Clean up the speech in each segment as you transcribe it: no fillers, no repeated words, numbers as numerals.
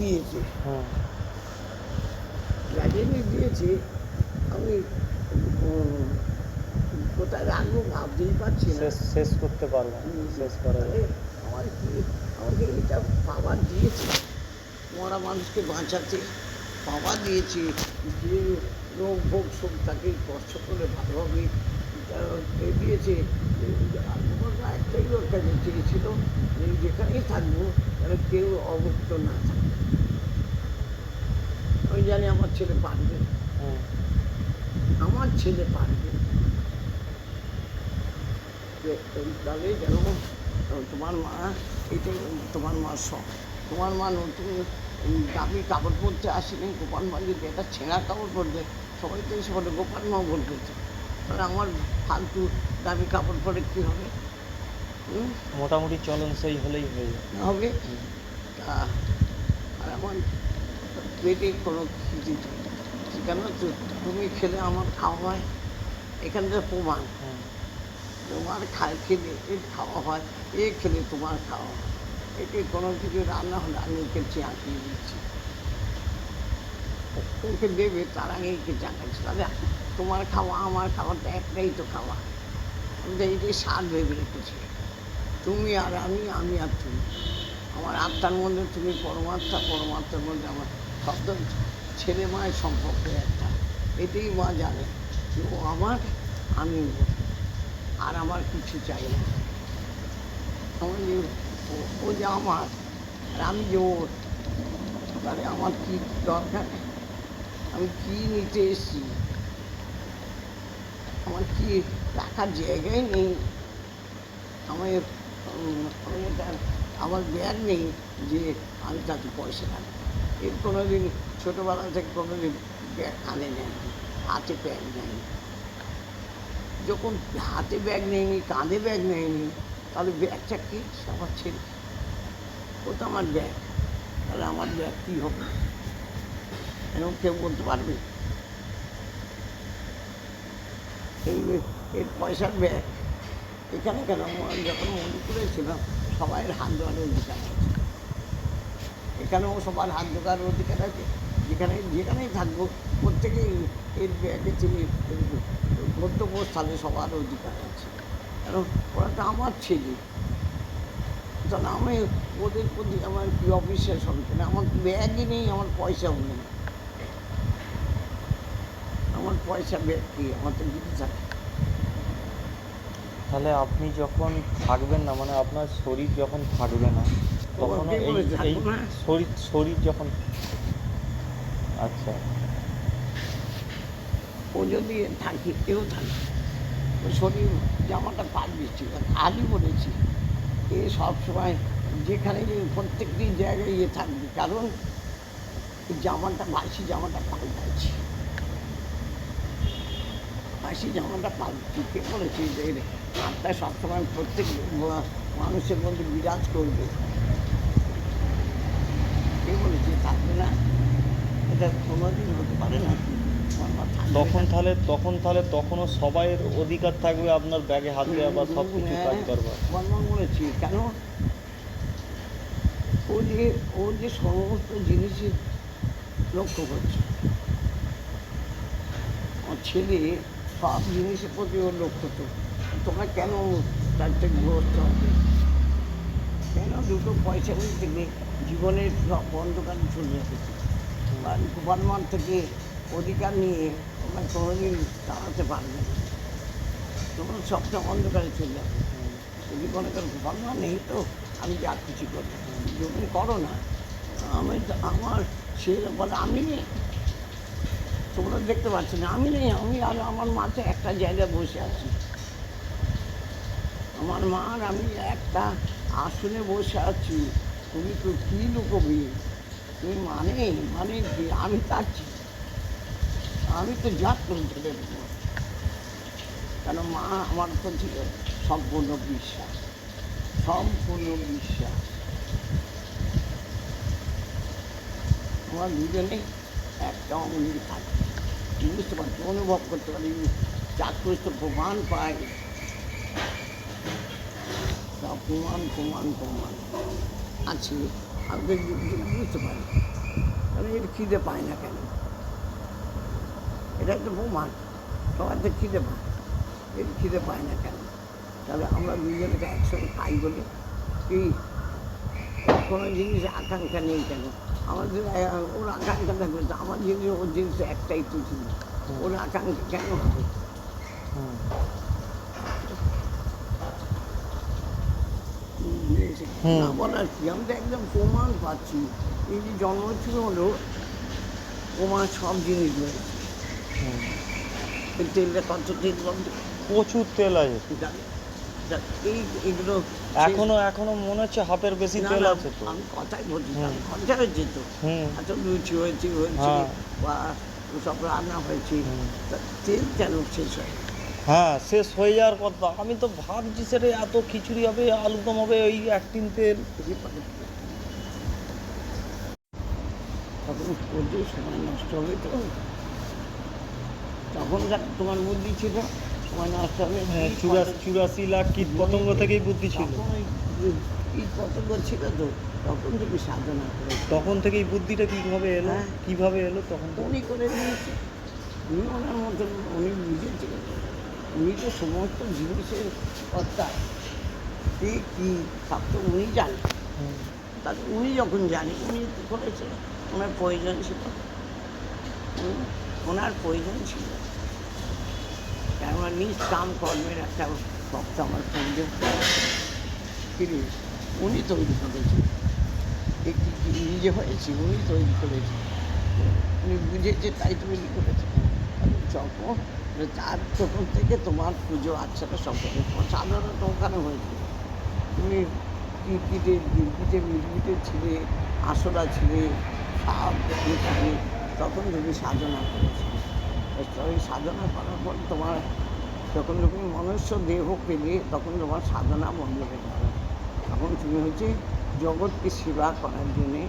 দিয়েছে, গার্জেনই দিয়েছে। আমি কোথায় রাখবো ভাবতেই পারছি না, শেষ করতে পারবো না, শেষ করা তাহলে আমার কি আমাকে এটা পাওয়ার দিয়েছে, মরা মানুষকে বাঁচাতে পাওয়ার দিয়েছে, যে রোগ ভোগ সব তাকে কষ্ট করে ভালোভাবে দিয়েছে। একটাই ওর কাছে চেয়েছিল, যেখানেই থাকবো তাহলে কেউ অভুক্ত না থাকবে। আমি জানি আমার ছেলে পারবে, আমার ছেলে পারবে। তাহলে যেন তোমার মা, এটা তোমার মার শখ, তোমার মা নতুন দামি কাপড় পরতে আসেনি, গোপাল মা যদি একটা ছেঁড়া কাপড় পরবে সবাই তো এসে বলে গোপাল মা বলবে, তাহলে আমার ফালতু দামি কাপড় পরে কী হবে? মোটামুটি চলন সেই হলেই হবে। তা আর আমার পেটে কোনো খিচি কেন তুমি খেলে আমার খাওয়ায়, এখানকার প্রমাণ তোমার খেলে এর খাওয়া হয়, এ খেলে তোমার খাওয়া হয়। এতে কোনো কিছু রান্না হলে আমি ওকে চাঁকিয়ে দিচ্ছি, ওকে দেবে তার আগে একে চাঁকাচ্ছি। তাহলে তোমার খাওয়া আমার খাওয়াটা একটাই তো খাওয়া, আমি তো এইটাই স্বাদ ভেবে রেখেছি। তুমি আর আমি, আমি আর তুমি, আমার আত্মার মধ্যে তুমি পরমাত্মা, পরমাত্মার মধ্যে আমার শব্দ। ছেলে মায়ের সম্পর্ক একটা, এটাই মা জানে যে ও আমার, আমি আর আমার কিছু চাই না। আমার যে ও যে আমার আর আমি যে ওর, তাহলে আমার কী দরকার? আমি কী নিতে এসেছি? আমার কি রাখার জায়গায় নেই, আমি আমার ব্যাগ নেই যে আমি তাতে পয়সা রাখবো। এর কোনো দিন ছোটোবেলা থেকে কোনো দিন ব্যাগ কানে নেয়নি, হাতে ব্যাগ নেয়নি। যখন হাতে ব্যাগ নেয়নি, কাঁধে ব্যাগ নেয়নি, তাহলে ব্যাগটা কি? আমার ছেলে, ও তো আমার ব্যাগ, তাহলে আমার ব্যাগ কী হবে? এরকম কেউ বলতে পারবে? এর পয়সার ব্যাগ এখানে কেন? যখন মণিপুরে ছিলাম সবাই হাত ধোয়ার অধিকার আছে, এখানেও সবার হাত ধোয়ার অধিকার আছে। যেখানেই থাকবো প্রত্যেকেই এর ব্যাগে তুমি গন্তব্যস্থলে সবার অধিকার আছে, কারণ ওরা তো আমার ছেলে। তাহলে আমি ওদের প্রতি আমার কি অবিশ্বাস হবে? কেন আমার ব্যাগই নেই, আমার পয়সাও নেই। আমার পয়সা ব্যাগ কি? আমার তো কিছু থাকে। তাহলে আপনি যখন থাকবেন না, মানে আপনার শরীর যখন থাকবে না তখন এই শরীর যখন, আচ্ছা, ও যদি থাকি কেউ থাকে, শরীর জামাটা পারবি, ঠিক আছে, আজই বলেছি এ সবসময় যেখানে প্রত্যেকটি জায়গায় ইয়ে থাকবে, কারণ জামাটা বাসি জামাটা পাল্টাচ্ছি, বাসি জামাটা পাল্টাচ্ছি। কে বলেছি যে আত্মা সবসময় প্রত্যেক মানুষের মধ্যে বিরাজ করবে? কে বলেছি থাকবে না? এটা কোনোদিন হতে পারে না। তখন তখনও সবাইয়ের অধিকার থাকবে আপনার ব্যাগে হাত দেওয়া বা সব কিছু কাজ করবার। বর্ণন বলেছি কেন? ও যে সমস্ত জিনিসই লক্ষ্য করছে, আমার ছেলে সব জিনিসের প্রতি ওর লক্ষ্য। তো তোমরা কেন তার থেকে গ্রস্ত হবে? কেন দুটো পয়সা বলতে গেলে জীবনের সব অন্ধকারে চলে যেতেছে, কারণ গোপালমান থেকে অধিকার নিয়ে তোমরা কোনোদিন দাঁড়াতে পারবে না, তখন সবটা অন্ধকারে চলে যাবে। যদি মনে করো গোপালমান নেই তো আমি যা খুশি করি, যখন করো না, আমার ছেলে বলে আমি নেই, তোমরা দেখতে পাচ্ছি না আমি নেই, আমি আর আমার মাঝে একটা জায়গায় বসে আছি। আমার মা আর আমি একটা আসনে বসে আছি, তুমি তো কী লুকোবি? তুমি মানে কি? আমি চাচ্ছি, আমি তো জাত করে ধরে দেবো, কেন মা আমার প্রতি সম্পূর্ণ বিশ্বাস, সম্পূর্ণ বিশ্বাস। আমার দুজনেই একটা অঙ্গি থাকে, বুঝতে পারছি, অনুভব করতে পারি, চাক্ষুষ প্রমাণ পাই, প্রমাণ আছে, আমি বুঝতে পারি। এর খিদে পায় না কেন? এটা একটা প্রমাণ। সবার তো খিদে পায়, এর খিদে পায় না কেন? তাহলে আমরা দুজনকে একসঙ্গে খাই বলে কি কোনো জিনিস আকাঙ্ক্ষা নেই কেন? আমাদের ওর আকাঙ্ক্ষা থাকবে তো আমার জিনিস ওর জিনিস একটাই পৃথিবী, ওর আকাঙ্ক্ষা কেন হবে? হুম। না বলার কি, আমি তো একদম প্রমাণ পাচ্ছি। এই যে জন্মছিল হলো প্রমাণ সব জিনিস রয়েছে। হুম। এই তেলটা কত তেল বলতে প্রচুর তেল আছে। এইগুলো এখনো মনে হচ্ছে হাতের বেশি তেল আছে তো। আমি কথাই বলছি, হুম। খরচা হয়েছে তো, হুম। এত লুচি হয়েছে হ্যাঁ। বা সব রান্না হয়েছে, হুম। তা তেল কেন শেষ হয়? হ্যাঁ, শেষ হয়ে যাওয়ার কথা। আমি তো ভাবছি সেটা এত খিচুড়ি হবে, আলুদম হবে, ওই এক টিন তেল। তখন প্রচুর সময় নষ্ট হবে তো, তখন তোমার বুদ্ধি ছিল সময় নষ্ট হবে। 84 লাখ কীট পতঙ্গ থেকেই বুদ্ধি ছিল। তখন ওই কীট পতঙ্গ ছিল তো, তখন তুমি সাধনা করে তখন থেকেই বুদ্ধিটা কীভাবে এলো? হ্যাঁ। কীভাবে এলো তখন থেকে? উনি করে দিয়েছে, উনি ওনার মতন উনি বুঝেছিলেন। উনি তো সমস্ত জিনিসের কর্তা, কে কী সব তো উনি জানেন। হুম। তাহলে উনি যখন জানেন উনি করেছেন, ওনার প্রয়োজন ছিল, ওনার প্রয়োজন ছিল। কেননা নিষ্কাম কর্মের একটা শক্ত আমার প্রয়োজন ফিরে উনি তৈরি করেছেন। একটি নিজে হয়েছে, উনি তৈরি করেছেন, উনি বুঝেছে তাই তৈরি করেছেন। যখন তখন থেকে তোমার পুজো আচ্ছাটা সকলে সাধারণত ওখানে হয়েছে। তুমি গিরগিটে মিটমিটে ছিলে, আসরা ছিলে, সাপ ছিলে, তখন তুমি সাধনা করেছিলে। ওই সাধনা করার পর তোমার যখন তুমি মনুষ্য দেহ পেলে তখন তোমার সাধনা বন্ধ হয়ে গেল। তখন তুমি হচ্ছে জগৎকে সেবা করার জন্যে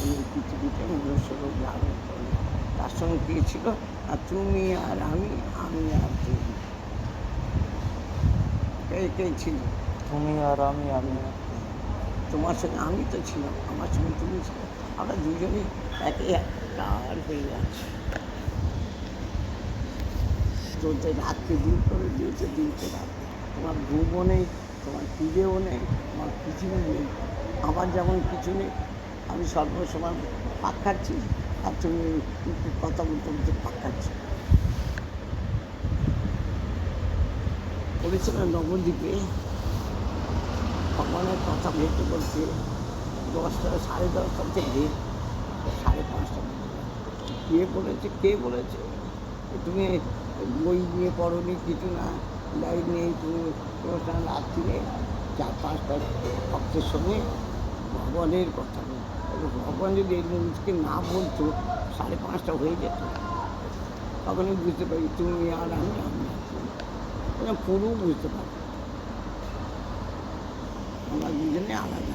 এই পৃথিবীতে মনুষ্য রূপ ধারণ করলে। তার সঙ্গে কী ছিল? আর তুমি আর আমি, আমি আর তুমি। কে ছিল? তুমি আর আমি, আমি আর তুমি। তোমার সঙ্গে আমি তো ছিলাম, আমার সঙ্গে তুমি ছিল, আমরা দুজনে একে একটার হয়ে যাচ্ছি। তোদের রাতকে দিন করে দিয়েছে, দিনকে রাত। তোমার ঘুমও নেই, তোমার খিদেও নেই, তোমার কিছুই নেই। আমার যেমন কিছু নেই, আমি সর্বসময় পাক খাচ্ছি, আর তুমি কথা বলতে বলতে পাক খাচ্ছি। বলেছিল নবদ্বীপে ভগবানের কথা বলতে বলতে 10টা 10:30 থেকে 5:30 কে বলেছে তুমি বই নিয়ে পড়োনি, কিছু না, লাইট নেই, তুমি অনুষ্ঠান রাত্রিরে 4-5টা ভক্তের সঙ্গে ভগবানের কথা বল। ভগবান যদি এই জিনিসকে না বলতো 5:30 হয়ে যেত। তখনই বুঝতে পারি তুমি আর আমি, আমি আর তুমি। পুরো বুঝতে পারি আমরা দুজনে আলাদা।